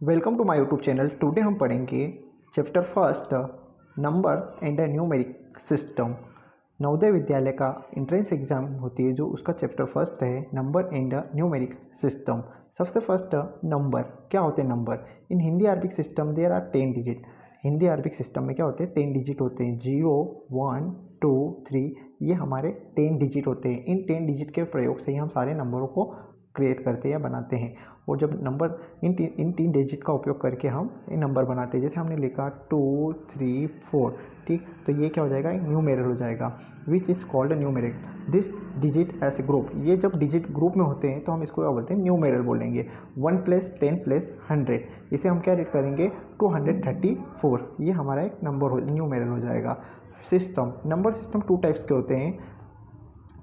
Welcome to my YouTube channel. Today हम पढ़ेंगे chapter first number and a numeric system. Navodaya Vidyalaya का entrance exam होती है जो उसका चैप्टर फर्स्ट है number and a numeric system. सबसे फर्स्ट नंबर क्या होते हैं। Number in Hindi Arabic system there are 10 digit. Hindi Arabic system में क्या होते हैं 10 डिजिट होते हैं। 0 1 2 3 ये हमारे 10 डिजिट होते हैं। इन 10 डिजिट के प्रयोग से ही हम सारे नंबरों को क्रिएट करते हैं या बनाते हैं। और जब नंबर इन तीन डिजिट का उपयोग करके हम ये नंबर बनाते हैं। जैसे हमने लिखा 2 3 4, ठीक, तो ये क्या हो जाएगा, न्यूमेरल हो जाएगा, which is called numeric. This digit as a group, ये जब डिजिट ग्रुप में होते हैं तो हम इसको क्या बोलते हैं, न्यूमेरल बोलेंगे। 1 + 10 + 100, इसे हम क्या रीड करेंगे 234, ये हमारा एक नंबर हो, न्यूमेरल हो जाएगा। सिस्टम, नंबर सिस्टम 2 टाइप्स के होते हैं।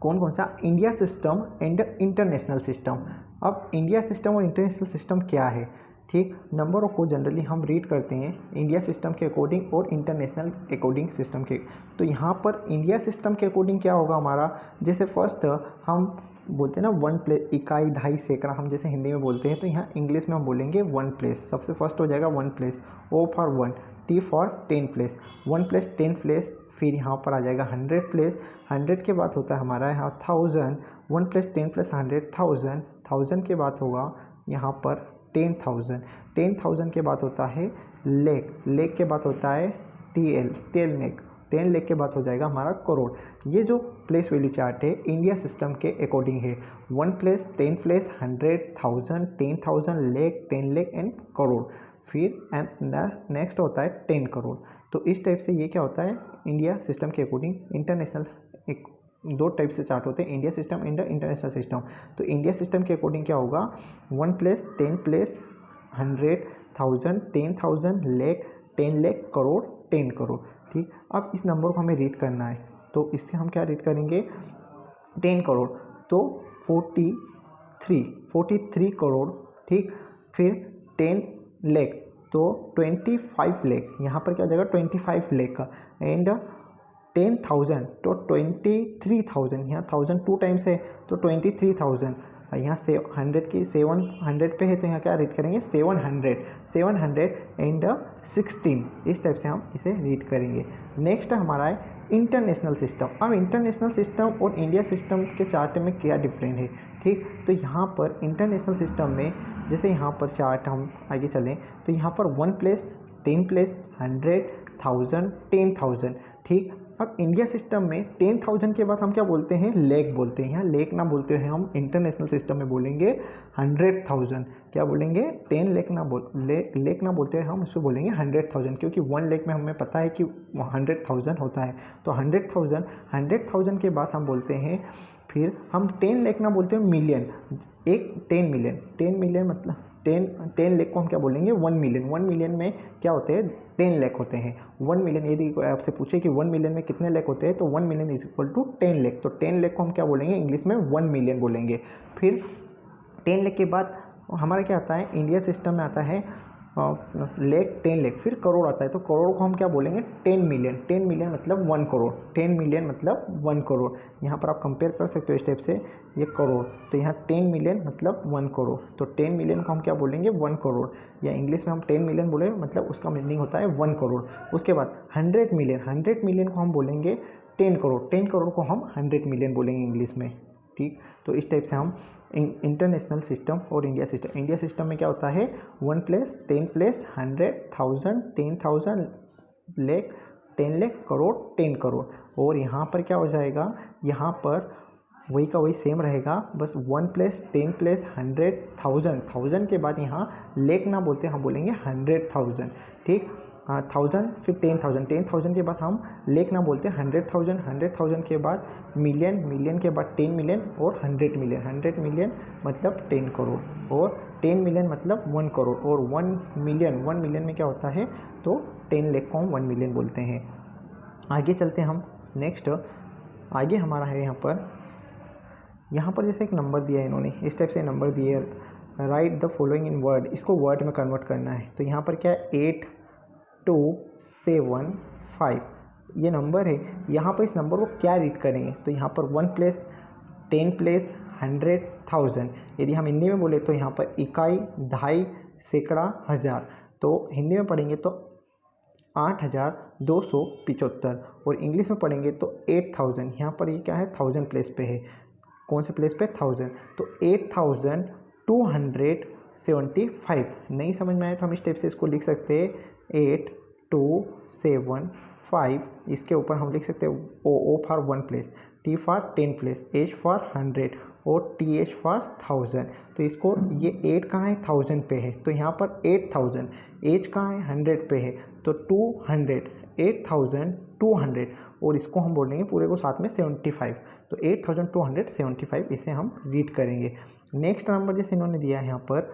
कौन कौन सा, India system and international system. अब इंडिया सिस्टम और इंटरनेशनल सिस्टम क्या है, ठीक, नंबरों को जनरली हम रीड करते हैं इंडिया सिस्टम के अकॉर्डिंग और इंटरनेशनल अकॉर्डिंग सिस्टम के। तो यहाँ पर इंडिया सिस्टम के अकॉर्डिंग क्या होगा हमारा, जैसे फर्स्ट हम बोलते हैं ना 1 प्लेस, इकाई, दहाई, सैकड़ा, हम जैसे हिंदी में बोलते हैं, तो यहाँ इंग्लिश में हम बोलेंगे 1 प्लेस। सबसे फर्स्ट हो जाएगा 1 place, O for 1, T for 10 place, 1 + 10 place. फिर यहाँ पर आ जाएगा 100 प्लेस, 100 के बाद होता है हमारा यहाँ 1000, 1 + 10 + 100 1000, 1000 के बाद होगा यहाँ पर 10,000, 10,000 के बाद होता है लेख, लेख के बाद होता है TL, 10 लेख, 10 लेख के बाद हो जाएगा हमारा करोड़। ये जो प्लेस वैल्यू चार्ट है इंडिया सिस्टम के अकॉर्डिंग है। 1 + 10 + 100 1000 10,000 लेख, 10 लेख एंड करोड़। फिर नेक्स्ट होता है 10 करोड़। तो इस टाइप से ये क्या होता है इंडिया सिस्टम के अकॉर्डिंग। इंटरनेशनल एक दो टाइप से चार्ट होते हैं, India system and international system. तो इंडिया सिस्टम के अकॉर्डिंग क्या होगा, 1 + 10 + 100 1000 10,000 लेख, 10 लेख, करोड़, 10 करोड़, ठीक। अब इस नंबर को हमें रीड करना है, तो इससे हम क्या रीड करेंगे 10 करोड़, तो 43 करोड़, ठीक। फिर 10 लेख, तो 25 लेख, यहाँ पर क्या हो जाएगा 25 लेख का। एंड 10,000 तो 23,000, यहाँ 1000 2 टाइम्स है तो 23,000। यहाँ से 100 की 700 पे है तो यहाँ क्या रीड करेंगे 700 एंड 16, इस टाइप से हम इसे रीड करेंगे। नेक्स्ट हमारा है इंटरनेशनल सिस्टम। अब इंटरनेशनल सिस्टम और इंडिया सिस्टम के चार्ट में क्या डिफरेंट है, ठीक। तो यहाँ पर इंटरनेशनल सिस्टम में जैसे यहाँ पर चार्ट हम आगे चलें तो यहाँ पर 1 + 10 + 100 1000 10,000, ठीक। अब इंडिया सिस्टम में 10,000 के बाद हम क्या बोलते हैं, लेख बोलते हैं। यहाँ लेख ना बोलते हैं हम, इंटरनेशनल सिस्टम में बोलेंगे 100,000, क्या बोलेंगे 10 लेख ना लेख ना बोलते हैं हम, इसको बोलेंगे 100,000, क्योंकि 1 लेख में हमें पता है कि 100,000 होता है। तो 100,000 के बाद हम बोलते हैं, फिर हम 10 लेख ना बोलते हैं मिलियन, एक 10 मिलियन मतलब 10 लेख को हम क्या बोलेंगे 1 मिलियन। 1 मिलियन में क्या होते हैं 10 लेख होते हैं। 1 मिलियन, यदि कोई आपसे पूछे कि 1 मिलियन में कितने लेख होते हैं, तो 1 मिलियन = 10 लेख। तो 10 लेख को हम क्या बोलेंगे इंग्लिश में 1 मिलियन बोलेंगे। फिर 10 लेख के बाद हमारा क्या आता है इंडिया सिस्टम में आता है लेख, 10 लेख, फिर करोड़ आता है। तो करोड़ को हम क्या बोलेंगे 10 मिलियन। 10 मिलियन मतलब 1 करोड़, 10 मिलियन मतलब 1 करोड़। यहाँ पर आप कंपेयर कर सकते हो इस टाइप से, ये करोड़, तो यहाँ 10 मिलियन मतलब 1 करोड़। तो 10 मिलियन को हम क्या बोलेंगे 1 करोड़, या इंग्लिश में हम 10 मिलियन बोले मतलब उसका मीनिंग होता है 1 करोड़। उसके बाद 100 मिलियन को हम बोलेंगे 10 करोड़, 10 करोड़ को हम 100 मिलियन बोलेंगे इंग्लिश में, ठीक। तो इस टाइप से हम इंटरनेशनल सिस्टम और इंडिया सिस्टम में क्या होता है 1 + 10 + 100 1000 10,000 लेख, 10 लेख, करोड़, 10 करोड़। और यहाँ पर क्या हो जाएगा, यहाँ पर वही का वही सेम रहेगा, बस 1 + 10 + 100 1000 के बाद यहाँ लेख ना बोलते हम बोलेंगे 100,000, ठीक। 1000 फिर 10,000 के बाद हम लेख ना बोलते 100,000 के बाद मिलियन के बाद 10 मिलियन और 100 मिलियन मतलब 10 करोड़, और 10 मिलियन मतलब 1 करोड़, और 1 मिलियन में क्या होता है, तो 10 लेख को हम 1 मिलियन बोलते हैं। आगे चलते हैं हम, नेक्स्ट आगे हमारा है यहाँ पर जैसे एक नंबर दिया है इन्होंने, इस टाइप से नंबर दिए, right the following in word, इसको वर्ड में कन्वर्ट करना है। तो यहाँ पर क्या है 8 2 7 5 ये नंबर है। यहाँ पर इस नंबर को क्या रीड करेंगे, तो यहाँ पर 1 + 10 + 100 1000, यदि हम हिंदी में बोले तो यहाँ पर इकाई, दहाई, सैकड़ा, हज़ार। तो हिंदी में पढ़ेंगे तो 8,275 और इंग्लिश में पढ़ेंगे तो 8,000। यहाँ पर ये क्या है, 1000 प्लेस पे है। कौन से प्लेस पे, 1000। तो 8,275। नहीं समझ में आए तो हम इस टाइप से इसको लिख सकते हैं 8275। इसके ऊपर हम लिख सकते हैं O for 1 place, T for 10 place, H for 100 और TH फॉर 1000। तो इसको ये 8 कहाँ है, 1000 पे है, तो यहाँ पर 8000। H कहाँ है, 100 पे है, तो 200, 8200 और इसको हम बोलेंगे पूरे को साथ में 75। तो 8275 इसे हम रीड करेंगे। नेक्स्ट नंबर जैसे इन्होंने दिया है यहाँ पर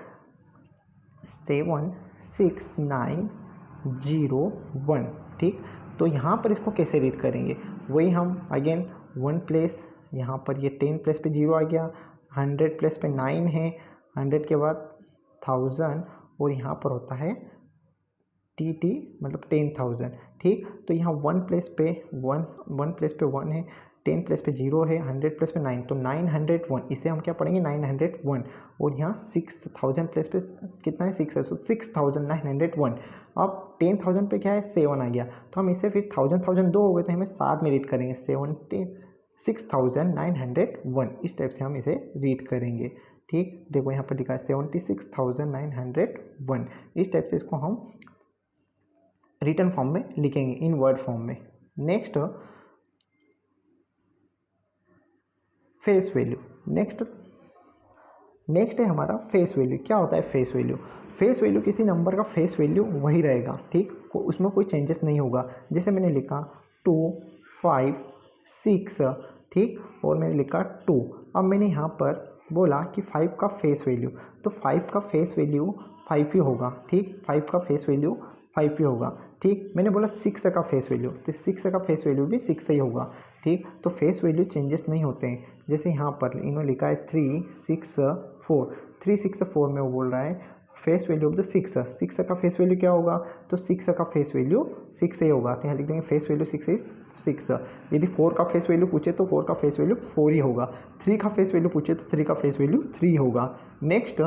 76901, ठीक। तो यहाँ पर इसको कैसे रीड करेंगे, वही हम अगेन 1 प्लेस, यहाँ पर ये 10 प्लेस पे 0 आ गया, 100 प्लेस पे 9 है, 100 के बाद 1000 और यहाँ पर होता है TT मतलब 10,000, ठीक। तो यहाँ 1 प्लेस पे 1 है, 10 प्लेस पे 0 है, 100 प्लेस पे 9, तो 901, इसे हम क्या पढ़ेंगे 901। और यहाँ 6000 प्लेस पे कितना है, 6 है, तो 6901। अब 10,000 पे क्या है, 7 आ गया, तो हम इसे फिर 1000 दो हो गए तो हमें साथ में रीड करेंगे 6901। इस टाइप से हम इसे रीड करेंगे, ठीक। देखो यहाँ पर लिखा है 76,901। इस टाइप से इसको हम रिटर्न फॉर्म में लिखेंगे, इन वर्ड फॉर्म में। Next face value. नेक्स्ट है हमारा फेस वैल्यू। क्या होता है फेस वैल्यू, फेस वैल्यू किसी नंबर का फेस वैल्यू वही रहेगा, ठीक, उसमें कोई चेंजेस नहीं होगा। जैसे मैंने लिखा 2 5 6, ठीक, और मैंने लिखा 2। अब मैंने यहाँ पर बोला कि 5 का फेस वैल्यू, तो 5 का फेस वैल्यू 5 ही होगा, ठीक, 5 का फेस वैल्यू 5 ही होगा, ठीक। मैंने बोला 6 का फेस वैल्यू, तो 6 का फेस वैल्यू भी 6 ही होगा, ठीक। तो फेस वैल्यू चेंजेस नहीं होते हैं। जैसे यहाँ पर इन्होंने लिखा है 364, 364 में वो बोल रहा है फेस वैल्यू ऑफ द 6 का फेस वैल्यू क्या होगा, तो 6 का फेस वैल्यू 6 ही होगा, तो यहाँ लिख देंगे फेस वैल्यू 6 इज 6। यदि 4 का फेस वैल्यू पूछे तो 4 का फेस वैल्यू 4 ही होगा। 3 का फेस वैल्यू पूछे तो 3 का फेस वैल्यू 3 होगा। Next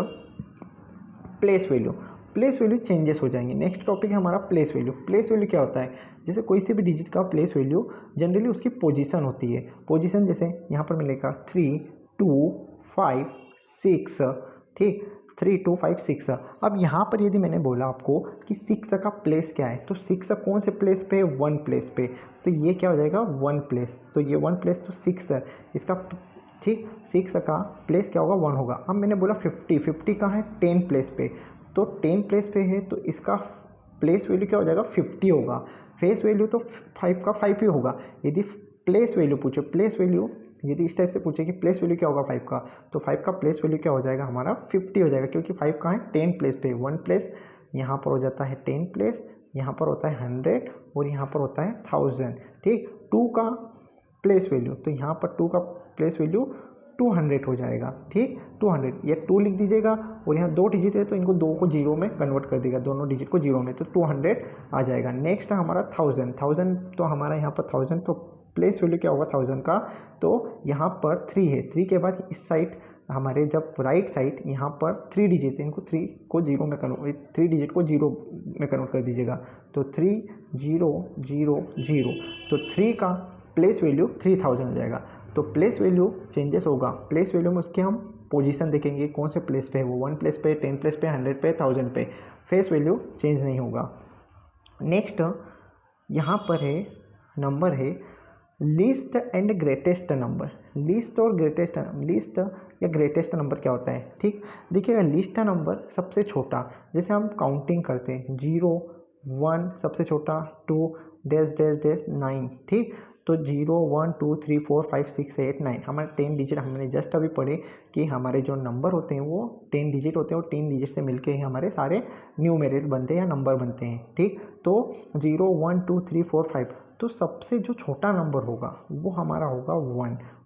place value, place value changes हो जाएंगे। नेक्स्ट टॉपिक है हमारा प्लेस वैल्यू। प्लेस वैल्यू क्या होता है, जैसे कोई से भी डिजिट का प्लेस वैल्यू जनरली उसकी पोजीशन होती है। पोजीशन जैसे यहाँ पर मैंने लिखा 3 2 5 6, ठीक, 3 2 5 6। अब यहाँ पर यदि मैंने बोला आपको कि 6 का प्लेस क्या है, तो 6 कौन से प्लेस पे है, 1 प्लेस पे, तो ये क्या हो जाएगा 1 प्लेस, तो ये 1 प्लेस तो 6 है इसका, ठीक। 6 का प्लेस क्या होगा, 1 होगा। अब मैंने बोला 50 कहाँ है, 10 प्लेस पे, तो 10 प्लेस पे है तो इसका प्लेस वैल्यू क्या हो जाएगा, 50 होगा। फेस वैल्यू तो 5 का 5 ही होगा। यदि प्लेस वैल्यू पूछे, प्लेस वैल्यू यदि इस टाइप से पूछे कि प्लेस वैल्यू क्या होगा 5 का, तो 5 का प्लेस वैल्यू क्या हो जाएगा हमारा 50 हो जाएगा, क्योंकि 5 कहाँ है, 10 प्लेस पे, 1 प्लेस यहाँ पर हो जाता है 10 प्लेस, यहाँ पर होता है 100 और यहाँ पर होता है 1000, ठीक। 2 का प्लेस वैल्यू, तो यहाँ पर 2 का प्लेस वैल्यू 200 हो जाएगा, ठीक, 200, ये 2 लिख दीजिएगा और यहाँ 2 डिजिट है तो इनको 2 को 0 में कन्वर्ट कर देगा, दोनों डिजिट को 0 में, तो 200 आ जाएगा। नेक्स्ट है हमारा 1000, तो हमारा यहाँ पर 1000, तो प्लेस वैल्यू क्या होगा 1000 का, तो यहाँ पर 3 है, 3 के बाद इस साइड हमारे जब राइट साइड यहाँ पर 3 डिजिट है, इनको 3 को 0 में कन्वर्ट, 3 डिजिट को 0 में कन्वर्ट कर दीजिएगा, तो 3 0 0 0, तो 3 का प्लेस वैल्यू 3000 हो जाएगा। तो प्लेस वैल्यू चेंजेस होगा, प्लेस वैल्यू में उसके हम पोजीशन देखेंगे कौन से प्लेस पे है, वो 1 प्लेस पे, 10 प्लेस पे, 100 पे, 1000 पे, फेस वैल्यू चेंज नहीं होगा। नेक्स्ट यहाँ पर है नंबर है least and greatest number. Least और ग्रेटेस्ट, लीस्ट या ग्रेटेस्ट नंबर क्या होता है, ठीक। देखिएगा लीस्ट नंबर सबसे छोटा, जैसे हम काउंटिंग करते हैं 0 1 सबसे छोटा, 2 डैश डैश डैश 9, ठीक। तो 0 1 2 3 4 5 6 8 9 हमारे 10 डिजिट, हमने जस्ट अभी पढ़े कि हमारे जो नंबर होते हैं वो 10 डिजिट होते हैं और 10 डिजिट से मिलके ही हमारे सारे न्यूमेरेट बनते हैं या नंबर बनते हैं, ठीक। तो 0 1 2 3 4 5, तो सबसे जो छोटा नंबर होगा वो हमारा होगा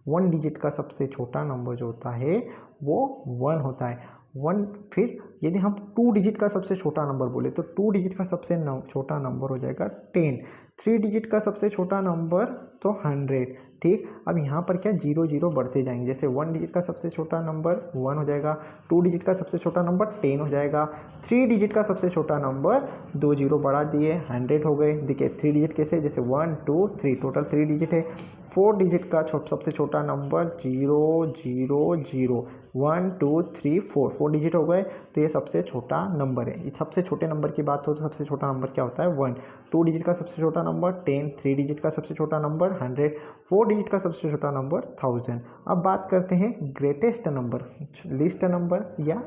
1 डिजिट का सबसे छोटा नंबर जो होता है वो 1 होता है। 1 फिर यदि हम 2 डिजिट का सबसे छोटा नंबर बोले तो 2 डिजिट का सबसे छोटा नंबर हो जाएगा 10, 3 डिजिट का सबसे छोटा नंबर तो 100। ठीक, अब यहाँ पर क्या 0 0 बढ़ते जाएंगे, जैसे 1 डिजिट का सबसे छोटा नंबर 1 हो जाएगा, 2 डिजिट का सबसे छोटा नंबर 10 हो जाएगा, 3 डिजिट का सबसे छोटा नंबर 2 0 बढ़ा दिए 100 हो गए। देखिए 3 डिजिट कैसे, जैसे 1 2 3 टोटल 3 डिजिट है। 4 डिजिट का सबसे छोटा नंबर 0 0 0 1 2 3 4 डिजिट हो गए, तो ये सबसे छोटा नंबर है। सबसे छोटे नंबर की बात हो तो सबसे छोटा नंबर क्या होता है 1, 2 डिजिट का सबसे छोटा नंबर 10, 3 डिजिट का सबसे छोटा नंबर 100, 4 डिजिट का सबसे छोटा नंबर 1000। अब बात करते हैं ग्रेटेस्ट नंबर, लीस्ट नंबर या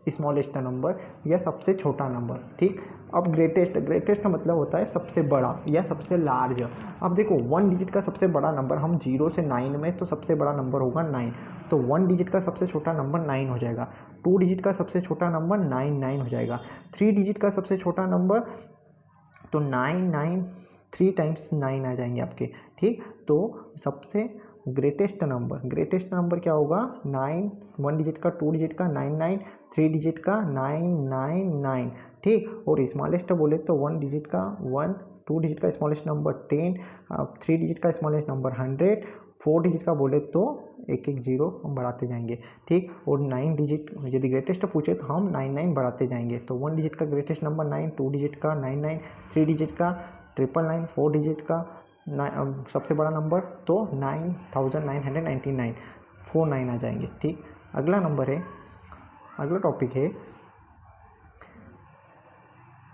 स्मॉलेस्ट नंबर या सबसे छोटा नंबर। ठीक, अब ग्रेटेस्ट मतलब होता है सबसे बड़ा या सबसे लार्ज। अब देखो 1 डिजिट का सबसे बड़ा नंबर, हम 0 से 9 में, तो सबसे बड़ा नंबर होगा 9, तो 1 डिजिट का सबसे छोटा नंबर 9 हो जाएगा। 2 डिजिट का सबसे छोटा नंबर 9 हो जाएगा। 3 डिजिट का सबसे छोटा नंबर तो 9 3 टाइम्स 9 आ जाएंगे आपके। ठीक, तो सबसे ग्रेटेस्ट नंबर क्या होगा 9, 1 डिजिट का, 2 डिजिट का 99, 3 डिजिट का 999। ठीक, और स्मॉलेस्ट बोले तो 1 डिजिट का 1, 2 डिजिट का स्मॉलेस्ट नंबर 10, 3 डिजिट का स्मॉलेस्ट नंबर 100, 4 डिजिट का बोले तो एक एक जीरो हम बढ़ाते जाएंगे। ठीक, और 9 डिजिट यदि ग्रेटेस्ट पूछे तो हम 99 बढ़ाते जाएंगे। तो 1 डिजिट का ग्रेटेस्ट नंबर 9, 2 डिजिट का 99, 3 डिजिट का 999, 4 डिजिट का सबसे बड़ा नंबर तो 9999, 49 आ जाएंगे। ठीक, अगला नंबर है, अगला टॉपिक है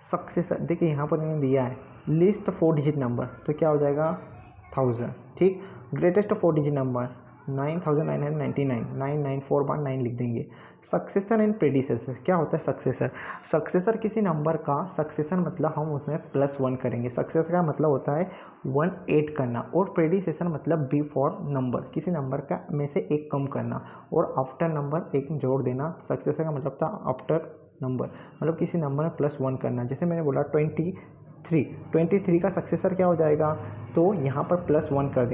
सक्सेसर। देखिए यहाँ पर मैंने दिया है लिस्ट 4 डिजिट नंबर, तो क्या हो जाएगा 1000। ठीक, ग्रेटेस्ट 4 डिजिट नंबर 9999, 994 बार 9 लिख देंगे। सक्सेसर एंड प्रेडिसेसर, क्या होता है सक्सेसर किसी नंबर का सक्सेसर मतलब हम उसमें +1 करेंगे। सक्सेसर का मतलब होता है 1 ऐड करना, और प्रेडिसेसर मतलब बिफोर नंबर, किसी नंबर का में से एक कम करना, और आफ्टर नंबर एक जोड़ देना। सक्सेसर का मतलब था आफ्टर नंबर, मतलब किसी नंबर में +1 करना। जैसे मैंने बोला 23 का सक्सेसर क्या हो जाएगा, तो यहाँ पर +1 कर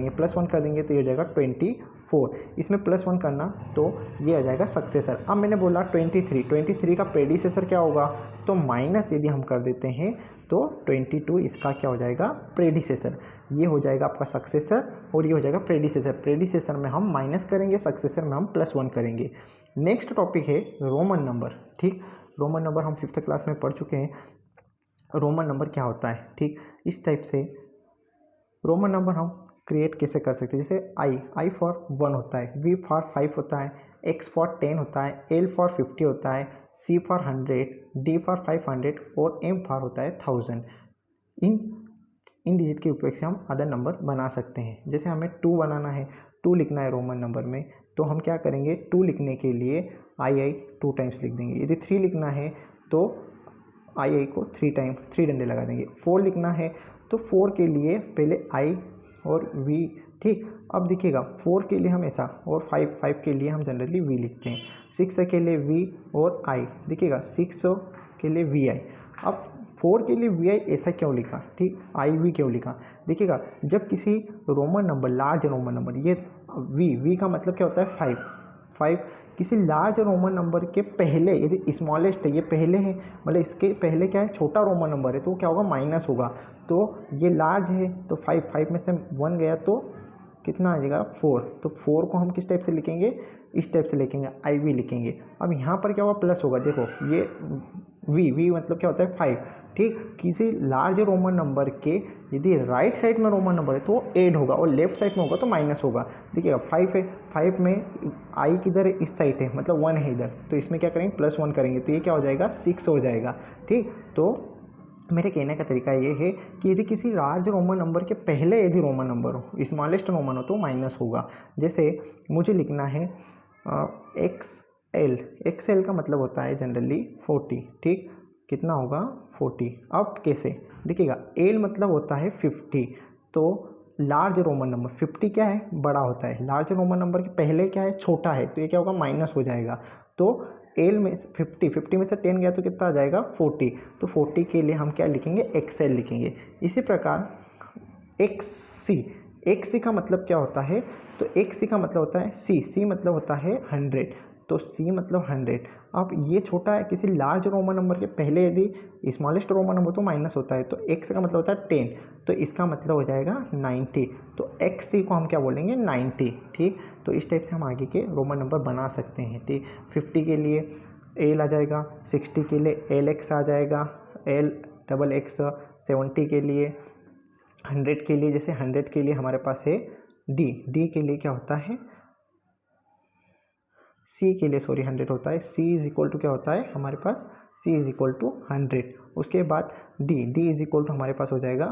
देंगे तो ये हो जाएगा 24। इसमें +1 करना तो ये आ जाएगा सक्सेसर। अब मैंने बोला 23 का प्रेडिसेसर क्या होगा, तो माइनस यदि हम कर देते हैं तो 22 इसका क्या हो जाएगा प्रेडिसेसर। ये हो जाएगा आपका सक्सेसर और ये हो जाएगा प्रेडिसेसर में हम माइनस करेंगे, सक्सेसर में हम +1 करेंगे। नेक्स्ट टॉपिक है रोमन नंबर। ठीक, रोमन नंबर हम 5th क्लास में पढ़ चुके हैं। रोमन नंबर क्या होता है, ठीक, इस टाइप से रोमन नंबर हम क्रिएट कैसे कर सकते हैं। जैसे आई फॉर 1 होता है, V फॉर 5 होता है, X फॉर 10 होता है, L फॉर 50 होता है, C फॉर 100, D फॉर 500 और M फॉर होता है 1000। इन डिजिट के उपयोग से हम अदर नंबर बना सकते हैं। जैसे हमें 2 बनाना है, 2 लिखना है रोमन नंबर में, तो हम क्या करेंगे 2 लिखने के लिए आई 2 टाइम्स लिख देंगे। यदि 3 लिखना है तो आई को 3 डंडे लगा देंगे। 4 लिखना है तो 4 के लिए पहले आई और वी। ठीक, अब देखिएगा 4 के लिए हम ऐसा, और 5 के लिए हम जनरली वी लिखते हैं। 6 के लिए वी और आई, देखिएगा 6 के लिए वी आई। अब 4 के लिए वी आई ऐसा क्यों लिखा, ठीक, आई वी क्यों लिखा, देखिएगा जब किसी Roman number, large Roman number, ये वी का मतलब क्या होता है 5, किसी लार्ज रोमन नंबर के पहले यदि स्मॉलेस्ट है, ये पहले है, मतलब इसके पहले क्या है छोटा रोमन नंबर है, तो क्या होगा माइनस होगा। तो ये लार्ज है तो 5 में से 1 गया तो कितना आ जाएगा 4। तो 4 को हम किस टाइप से लिखेंगे, इस टाइप से लिखेंगे, आई वी लिखेंगे। अब यहाँ पर क्या होगा प्लस होगा, देखो ये वी मतलब क्या होता है 5। ठीक, किसी लार्ज रोमन नंबर के यदि राइट साइड में रोमन नंबर है तो ऐड होगा, और लेफ्ट साइड में होगा तो माइनस होगा। देखिएगा 5 है, 5 में आई किधर है, इस साइड है, मतलब 1 है इधर, तो इसमें क्या करेंगे +1 करेंगे, तो ये क्या हो जाएगा 6 हो जाएगा। ठीक, तो मेरे कहने का तरीका ये है कि यदि किसी लार्ज रोमन नंबर के पहले यदि रोमन नंबर हो, स्मॉलेस्ट रोमन हो, तो माइनस होगा। जैसे मुझे लिखना है एक्सएल का मतलब होता है जनरली 40। ठीक, कितना होगा 40। अब कैसे देखिएगा, एल मतलब होता है 50, तो लार्ज रोमन नंबर 50 क्या है बड़ा होता है, लार्ज रोमन नंबर के पहले क्या है छोटा है, तो ये क्या होगा माइनस हो जाएगा। तो एल में 50 में से 10 गया तो कितना आ जाएगा 40, तो 40 के लिए हम क्या लिखेंगे एक्सएल लिखेंगे। इसी प्रकार एक्ससी का मतलब क्या होता है, तो एक्ससी का मतलब होता है सी मतलब होता है 100, तो सी मतलब 100, अब ये छोटा है, किसी लार्ज रोमन नंबर के पहले यदि स्मॉलेस्ट रोमन नंबर तो माइनस होता है, तो x का मतलब होता है 10, तो इसका मतलब हो जाएगा 90, तो XC को हम क्या बोलेंगे 90। ठीक, तो इस टाइप से हम आगे के रोमन नंबर बना सकते हैं। ठीक, 50 के लिए L आ जाएगा, 60 के लिए LX आ जाएगा, LXX, 70 के लिए, 100 के लिए, जैसे 100 के लिए हमारे पास है D के लिए क्या होता है, C के लिए 100 होता है, C इज इक्वल टू क्या होता है हमारे पास, C इज इक्वल टू 100। उसके बाद D इज इक्वल टू हमारे पास हो जाएगा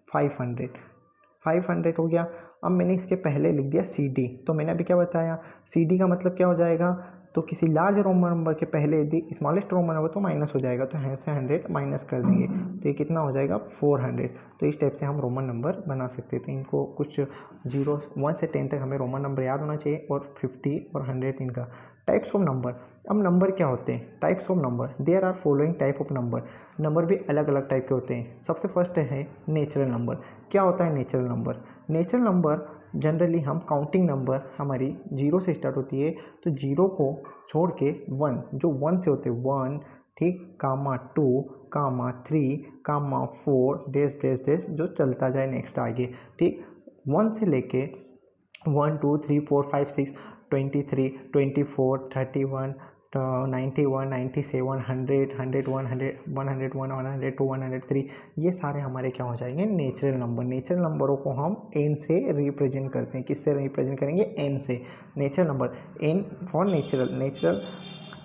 500 हो गया। अब मैंने इसके पहले लिख दिया CD, तो मैंने अभी क्या बताया, CD का मतलब क्या हो जाएगा, तो किसी लार्ज रोमन नंबर के पहले यदि स्मॉलेस्ट रोमन नंबर तो माइनस हो जाएगा, तो यहाँ से 100 माइनस कर देंगे, तो ये कितना हो जाएगा 400। तो इस टाइप से हम रोमन नंबर बना सकते थे। इनको कुछ 1 से 10 तक हमें रोमन नंबर याद होना चाहिए, और 50 और 100 इनका। टाइप्स ऑफ नंबर, अब नंबर क्या होते हैं, types of number, there are following type of number. Number भी अलग अलग टाइप के होते हैं। सबसे फर्स्ट है नेचुरल नंबर। क्या होता है natural number, natural number generally हम काउंटिंग नंबर हमारी 0 से स्टार्ट होती है, तो 0 को छोड़ के 1, जो 1 से होते हैं 1, ठीक, कामा 2, कामा 3, कामा 4, डेस डेस डेस, जो चलता जाए नेक्स्ट आगे। ठीक, 1 से लेके 1 2 3 4 5 6 23 24 31 91 97 100 101 101 102 103, ये सारे हमारे क्या हो जाएंगे नेचुरल नंबर। नेचुरल नंबरों को हम n से रिप्रेजेंट करते हैं। किससे रिप्रेजेंट करेंगे, n से। Natural number n for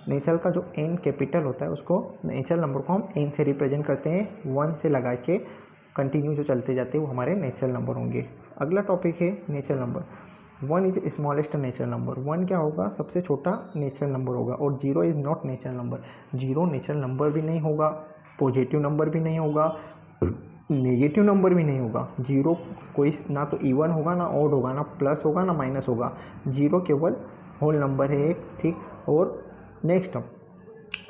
natural का जो n कैपिटल होता है उसको, नेचुरल नंबर को हम n से रिप्रेजेंट करते हैं। 1 से लगा के कंटिन्यू जो चलते जाते हैं वो हमारे नेचुरल नंबर होंगे। अगला टॉपिक है natural number. 1 is smallest natural number. 1 क्या होगा, सबसे छोटा नेचुरल नंबर होगा। और 0 is not natural number. 0 natural number भी नहीं होगा, पॉजिटिव नंबर भी नहीं होगा, नेगेटिव नंबर भी नहीं होगा। 0 कोई ना तो इवन होगा, ना ऑड होगा, ना प्लस होगा, ना माइनस होगा। 0 केवल होल नंबर है एक। ठीक, और नेक्स्ट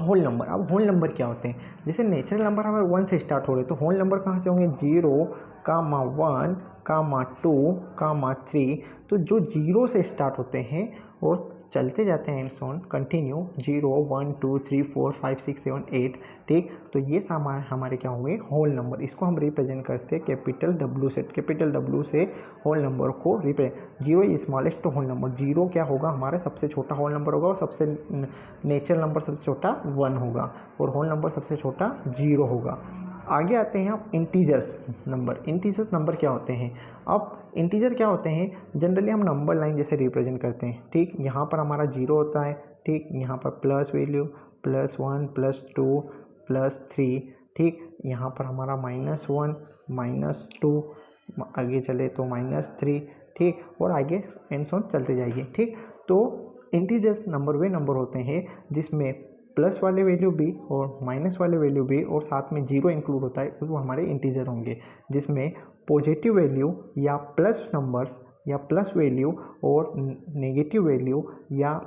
होल नंबर। अब होल नंबर क्या होते हैं, जैसे नेचुरल नंबर हमारे 1 से स्टार्ट हो रहे, तो होल नंबर कहाँ से होंगे, 0, कामा 1, कामा 2, कामा 3। तो जो 0 से स्टार्ट होते हैं और चलते जाते हैं एंड ऑन कंटिन्यू, 0 1 2 3 4 5 6 7 8। ठीक, तो ये हमारे क्या होंगे होल नंबर। इसको हम रिप्रेजेंट करते हैं कैपिटल W से। कैपिटल W से होल नंबर को represent. 0 is smallest whole number. 0 क्या होगा, हमारा सबसे छोटा होल नंबर होगा, और सबसे नेचुरल नंबर सबसे छोटा 1 होगा, और होल नंबर सबसे छोटा 0 होगा। आगे आते हैं हम इंटीजर्स नंबर। इंटीजर्स नंबर क्या होते हैं, अब इंटीजर क्या होते हैं, जनरली हम नंबर लाइन जैसे रिप्रेजेंट करते हैं। ठीक, यहाँ पर हमारा 0 होता है, ठीक, यहाँ पर प्लस वैल्यू +1 +2 +3। ठीक, यहाँ पर हमारा -1 -2, आगे चले तो -3। ठीक, और आगे एंड सो ऑन चलते जाइए। ठीक, तो इंटीजर्स नंबर वे नंबर होते हैं जिसमें प्लस वाले वैल्यू भी और माइनस वाले वैल्यू भी और साथ में 0 इंक्लूड होता है, वो हमारे इंटीजर होंगे। जिसमें पॉजिटिव वैल्यू या प्लस नंबर्स या प्लस वैल्यू और नेगेटिव वैल्यू या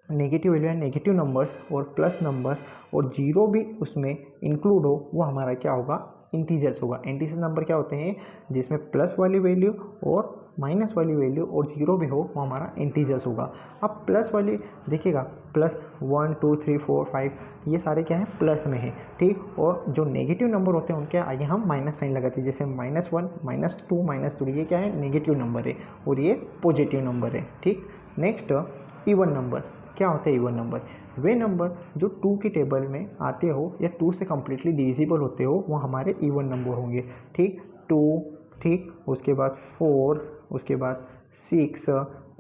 नेगेटिव नंबर्स और प्लस नंबर्स और 0 भी उसमें इंक्लूड हो, वो हमारा क्या होगा, इंटीजर्स होगा। इंटीजर नंबर क्या होते हैं, जिसमें प्लस वाली वैल्यू और माइनस वाली वैल्यू और 0 भी हो, वो हमारा इंटीजर्स होगा। अब प्लस वाली देखिएगा, +1 2 3 4 5 ये सारे क्या है, प्लस में है। ठीक, और जो नेगेटिव नंबर होते हैं उनके आगे हम माइनस साइन लगाते हैं, जैसे -1 -2 -3, ये क्या है, नेगेटिव नंबर है, और ये पॉजिटिव नंबर है। ठीक, नेक्स्ट इवन नंबर। क्या होता है इवन नंबर, वे नंबर जो 2 की टेबल में आते हो या 2 से कम्प्लीटली डिविजिबल होते हो, वो हमारे इवन नंबर होंगे। ठीक, 2, ठीक, उसके बाद 4, उसके बाद 6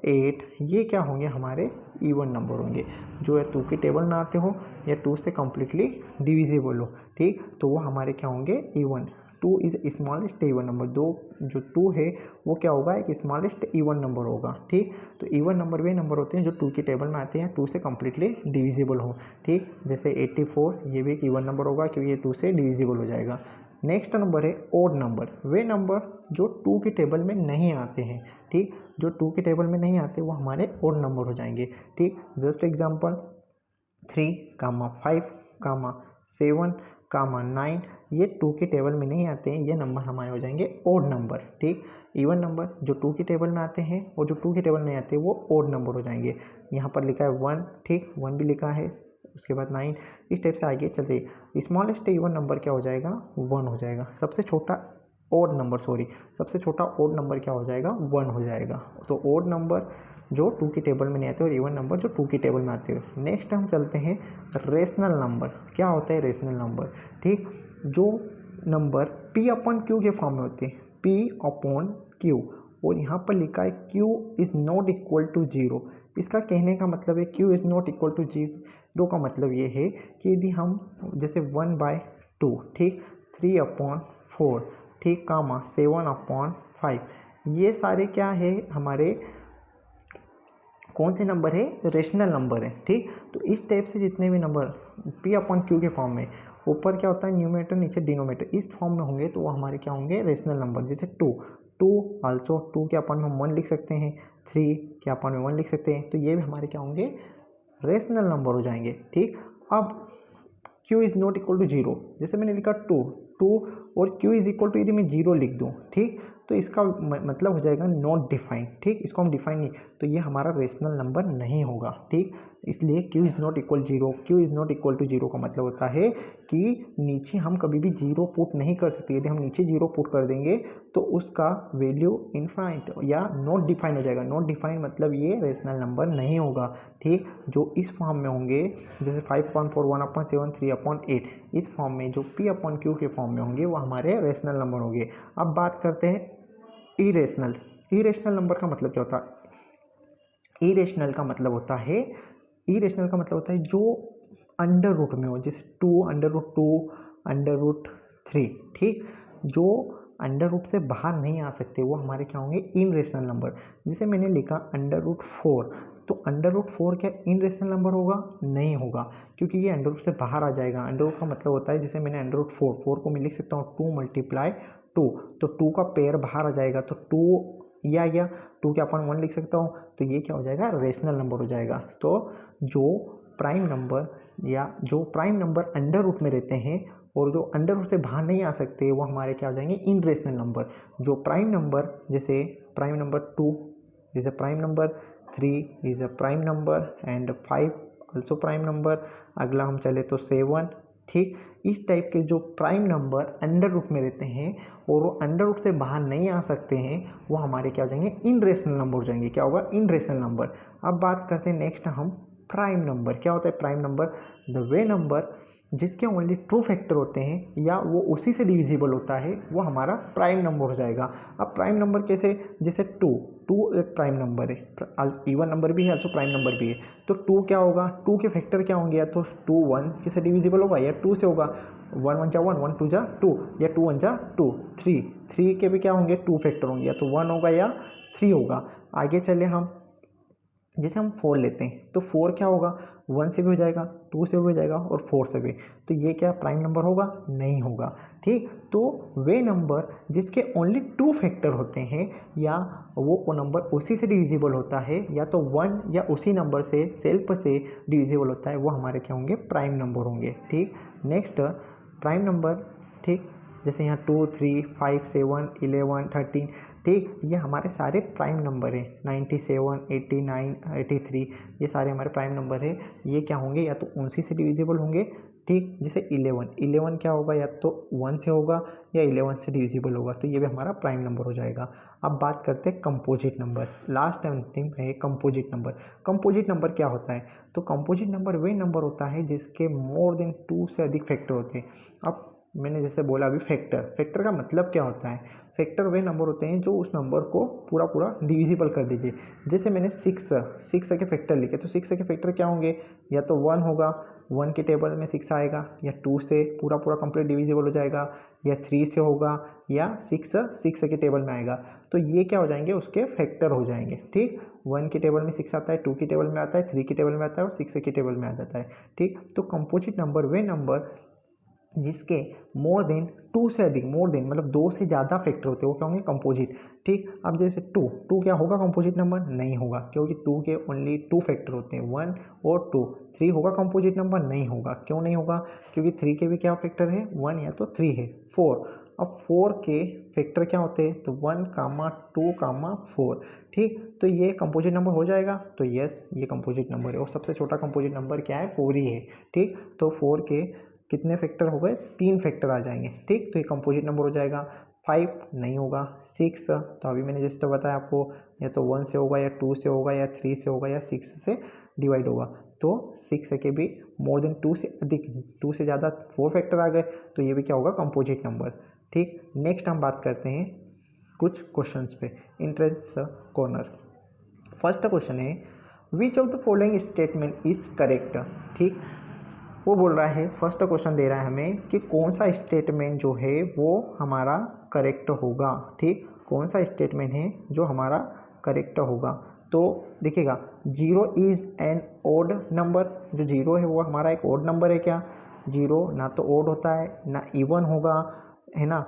8, ये क्या होंगे, हमारे इवन नंबर होंगे। जो है 2 की टेबल में आते हो या 2 से कम्प्लीटली डिविजिबल हो, ठीक, तो वो हमारे क्या होंगे, even. 2 is smallest even number. जो 2 है वो क्या होगा, एक स्मॉलेस्ट इवन नंबर होगा। ठीक, तो इवन नंबर वे नंबर होते हैं जो 2 की टेबल में आते हैं, 2 से कम्प्लीटली डिविजिबल हो। ठीक, जैसे 84, ये भी एक इवन नंबर होगा क्योंकि ये 2 से डिविजिबल हो जाएगा। नेक्स्ट नंबर है ओड नंबर। वे नंबर जो 2 की टेबल में नहीं आते हैं, ठीक, जो 2 की टेबल में नहीं आते वो हमारे ओड नंबर हो जाएंगे। ठीक, जस्ट एग्जांपल 3, 5, 7, 9, ये 2 की टेबल में नहीं आते हैं, ये नंबर हमारे हो जाएंगे ओड नंबर। ठीक, इवन नंबर जो 2 की टेबल में आते हैं और जो 2 की टेबल में आते हैं वो ओड नंबर हो जाएंगे। यहाँ पर लिखा है 1, ठीक, 1 भी लिखा है, उसके बाद 9, इस टाइप से आगे चलते स्मॉलेस्ट इवन नंबर क्या हो जाएगा 1 हो जाएगा। सबसे छोटा ओड नंबर क्या हो जाएगा 1 हो जाएगा। तो ओड नंबर जो 2 की टेबल में नहीं आते और इवन नंबर जो 2 की टेबल में आते हैं। नेक्स्ट हम चलते हैं रेशनल नंबर। क्या होता है रेशनल नंबर? ठीक, जो नंबर P अपॉन Q के फॉर्म में होते हैं, P अपॉन Q, और यहाँ पर लिखा है Q is not equal to 0। इसका कहने का मतलब है Q is not equal to 0 का मतलब ये है कि यदि हम जैसे 1/2, ठीक, 3/4, ठीक, कामा 7/5, ये सारे क्या है हमारे कौन से नंबर है? रेशनल नंबर है। ठीक, तो इस टाइप से जितने भी नंबर P अपॉन Q के फॉर्म में, ऊपर क्या होता है न्यूमरेटर, नीचे डिनोमिनेटर, इस फॉर्म में होंगे तो वो हमारे क्या होंगे? Rational number. जैसे 2 आल्सो 2 के अपॉन में हम 1 लिख सकते हैं, 3 के अपॉन में 1 लिख सकते हैं, तो ये भी हमारे क्या होंगे? रेशनल नंबर हो जाएंगे। ठीक, अब Q is not equal to 0, जैसे मैंने लिखा 2 और Q इज़ इक्वल टू यदि मैं 0 लिख दूँ, ठीक, तो इसका मतलब हो जाएगा नॉट डिफाइंड। ठीक, इसको हम डिफाइन नहीं, तो ये हमारा रेशनल नंबर नहीं होगा। ठीक, इसलिए Q is not equal 0, Q is not equal to 0 का मतलब होता है कि नीचे हम कभी भी 0 पुट नहीं कर सकते। यदि हम नीचे 0 पुट कर देंगे तो उसका वैल्यू इनफाइनाइट या नॉट डिफाइंड हो जाएगा। नॉट डिफाइंड मतलब ये रेशनल नंबर नहीं होगा। ठीक, जो इस फॉर्म में होंगे जैसे 5/4, 1/7, 3/8, इस फॉर्म में जो P अपॉन Q के फॉर्म में होंगे वो हमारे रेशनल नंबर होंगे। अब बात करते हैं इरेशनल। इरेशनल नंबर का मतलब क्या होता है? इरेशनल का मतलब होता है जो अंडर रूट में हो, जैसे 2 अंडर रूट 3, ठीक, जो अंडर रूट से बाहर नहीं आ सकते वो हमारे क्या होंगे? इनरेशनल नंबर। जैसे मैंने लिखा अंडर रूट 4, तो अंडर रूट 4 क्या इनरेशनल नंबर होगा? नहीं होगा, क्योंकि ये अंडर रूट से बाहर आ जाएगा। अंडर रूट का मतलब होता है, जैसे मैंने अंडर रूट 4 को मैं लिख सकता हूँ 2 × 2, तो 2 का पेयर बाहर आ जाएगा, तो 2 या 2 के अपन 1 लिख सकता हूँ, तो ये क्या हो जाएगा? रेशनल नंबर हो जाएगा। तो जो प्राइम नंबर अंडर रूट में रहते हैं और जो अंडर रूट से बाहर नहीं आ सकते वो हमारे क्या हो जाएंगे? इनरेशनल नंबर। जो प्राइम नंबर, जैसे prime number 2 is a prime number, 3 is a prime number and 5 also prime number. अगला हम चले तो 7, ठीक, इस टाइप के जो प्राइम नंबर अंडर रूट में रहते हैं और वो अंडर रूट से बाहर नहीं आ सकते हैं वो हमारे क्या हो जाएंगे? इनरेशनल नंबर हो जाएंगे। क्या होगा? इनरेशनल नंबर। अब बात करते हैं नेक्स्ट हम प्राइम नंबर। क्या होता है prime number? The way number जिसके ओनली 2 फैक्टर होते हैं या वो उसी से डिविजिबल होता है वो हमारा प्राइम नंबर हो जाएगा। अब प्राइम नंबर कैसे? जैसे 2 एक प्राइम नंबर है, इवन नंबर भी है, also प्राइम नंबर भी है, तो 2 क्या होगा? 2 के फैक्टर क्या होंगे? या तो 2 1 से डिविजिबल होगा या 2 से होगा। 1 1 जा 1, 1 2 जा 2, या 2 1 जा 2, 3 के भी क्या होंगे? 2 फैक्टर होंगे, या तो 1 होगा या 3 होगा। आगे चले हम, जैसे हम 4 लेते हैं तो 4 क्या होगा? 1 से भी हो जाएगा, 2 से भी हो जाएगा और 4 से भी, तो ये क्या प्राइम नंबर होगा? नहीं होगा। ठीक, तो वे नंबर जिसके ओनली 2 फैक्टर होते हैं या वो नंबर उसी से डिविजिबल होता है या तो 1 या उसी नंबर से सेल्फ से डिविजिबल होता है वो हमारे क्या होंगे? प्राइम नंबर होंगे। ठीक, नेक्स्ट प्राइम नंबर, ठीक, जैसे यहाँ 2 3 5 7 11 13, ठीक, ये हमारे सारे प्राइम नंबर हैं। 97 89 83, ये सारे हमारे प्राइम नंबर है। ये क्या होंगे? या तो उनसी से डिविजिबल होंगे। ठीक, जैसे 11 क्या होगा? या तो 1 से होगा या 11 से डिविजिबल होगा, तो ये भी हमारा प्राइम नंबर हो जाएगा। अब बात करते हैं कंपोजिट नंबर। लास्ट अंतिम है कंपोजिट नंबर। कंपोजिट नंबर क्या होता है? तो कंपोजिट नंबर वे नंबर होता है जिसके मोर देन 2 से अधिक फैक्टर होते हैं। अब मैंने जैसे बोला अभी फैक्टर का मतलब क्या होता है? फैक्टर वे नंबर होते हैं जो उस नंबर को पूरा डिविजिबल कर दीजिए। जैसे मैंने 6 के फैक्टर लिखे, तो 6 के फैक्टर क्या होंगे? या तो 1 होगा, 1 के टेबल में 6 आएगा, या 2 से पूरा कंप्लीट डिविजिबल हो जाएगा, या 3 से होगा, या 6 के टेबल में आएगा, तो ये क्या हो जाएंगे? उसके फैक्टर हो जाएंगे। ठीक, 1 के टेबल में 6 आता है, 2 की टेबल में आता है, 3 की टेबल में आता है और 6 के टेबल में आ जाता है। ठीक, तो कंपोजिट नंबर वे नंबर जिसके मोर देन 2 से अधिक, मोर देन मतलब 2 से ज़्यादा फैक्टर होते हैं वो क्या होंगे? कंपोजिट। ठीक, अब जैसे 2 क्या होगा कंपोजिट नंबर? नहीं होगा, क्योंकि 2 के ओनली 2 फैक्टर होते हैं, 1 और 2। 3 होगा कंपोजिट नंबर? नहीं होगा। क्यों नहीं होगा? क्योंकि 3 के भी क्या फैक्टर है? 1 या तो 3 है। 4 अब 4 के फैक्टर क्या होते हैं, तो 1, 2, 4, ठीक। तो ये कंपोजिट नंबर हो जाएगा, तो यस ये कंपोजिट नंबर है, और सबसे छोटा कंपोजिट नंबर क्या है, 4 ही है, ठीक। तो 4 के कितने फैक्टर हो गए, 3 फैक्टर आ जाएंगे, ठीक। तो ये कंपोजिट नंबर हो जाएगा। 5 नहीं होगा, 6 तो अभी मैंने जस्ट बताया आपको, या तो 1 से होगा, या 2 से होगा, या 3 से होगा, या 6 से डिवाइड होगा। तो 6 के भी मोर देन 2 से अधिक, 2 से ज़्यादा 4 फैक्टर आ गए, तो ये भी क्या होगा, कंपोजिट नंबर, ठीक। नेक्स्ट हम बात करते हैं कुछ क्वेश्चंस पे, इंट्रेंस कॉर्नर। फर्स्ट क्वेश्चन है which of the following statement is correct, ठीक। वो बोल रहा है, फर्स्ट क्वेश्चन दे रहा है हमें कि कौन सा स्टेटमेंट जो है वो हमारा करेक्ट होगा, ठीक। कौन सा स्टेटमेंट है जो हमारा करेक्ट होगा। तो देखिएगा 0 इज़ एन ओड नंबर, जो 0 है वो हमारा एक ओड नंबर है क्या, 0 ना तो ओड होता है ना इवन होगा, है ना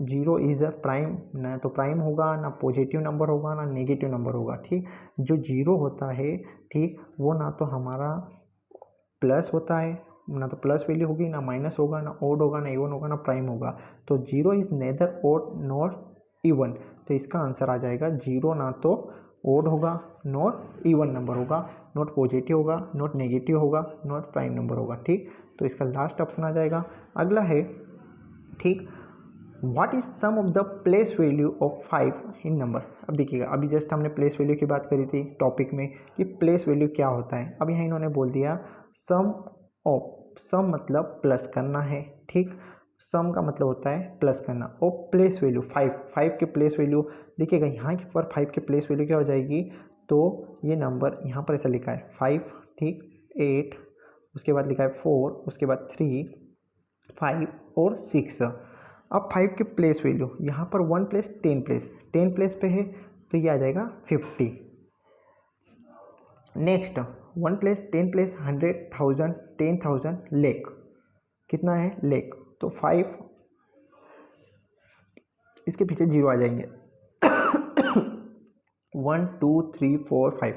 0 इज़ अ प्राइम, ना तो प्राइम होगा, ना पॉजिटिव नंबर होगा, ना नेगेटिव नंबर होगा, ठीक। जो 0 होता है, ठीक, वो ना तो हमारा प्लस होता है, ना तो प्लस वैल्यू होगी, ना माइनस होगा, ना ओड होगा, ना इवन होगा, ना प्राइम होगा। तो 0 is neither odd nor even, तो इसका आंसर आ जाएगा 0 ना तो ओड होगा, नॉर इवन नंबर होगा, नॉट पॉजिटिव होगा, नॉट नेगेटिव होगा, नॉट प्राइम नंबर होगा, ठीक। तो इसका लास्ट ऑप्शन आ जाएगा। अगला है, ठीक, what is sum of the place value of 5 in number. अब देखिएगा, अभी जस्ट हमने प्लेस वैल्यू की बात करी थी टॉपिक में कि प्लेस वैल्यू क्या होता है। अब यहाँ इन्होंने बोल दिया सम ऑफ, सम मतलब प्लस करना है, ठीक। सम का मतलब होता है प्लस करना, और प्लेस वैल्यू 5 के प्लेस वैल्यू, देखिएगा यहाँ पर 5 के प्लेस वैल्यू क्या हो जाएगी, तो ये नंबर यहाँ पर ऐसा लिखा है 5, ठीक, 8, उसके बाद लिखा है 4, उसके बाद 3, 5 और 6। अब 5 के प्लेस वैल्यू यहाँ पर 1 प्लेस 10 प्लेस, 10 प्लेस पे है, तो ये आ जाएगा 50। नेक्स्ट 1 प्लेस 10 प्लेस 100,000, 10,000, लेख, कितना है लेख, तो 5 इसके पीछे 0 आ जाएंगे 1 2 3 4 5,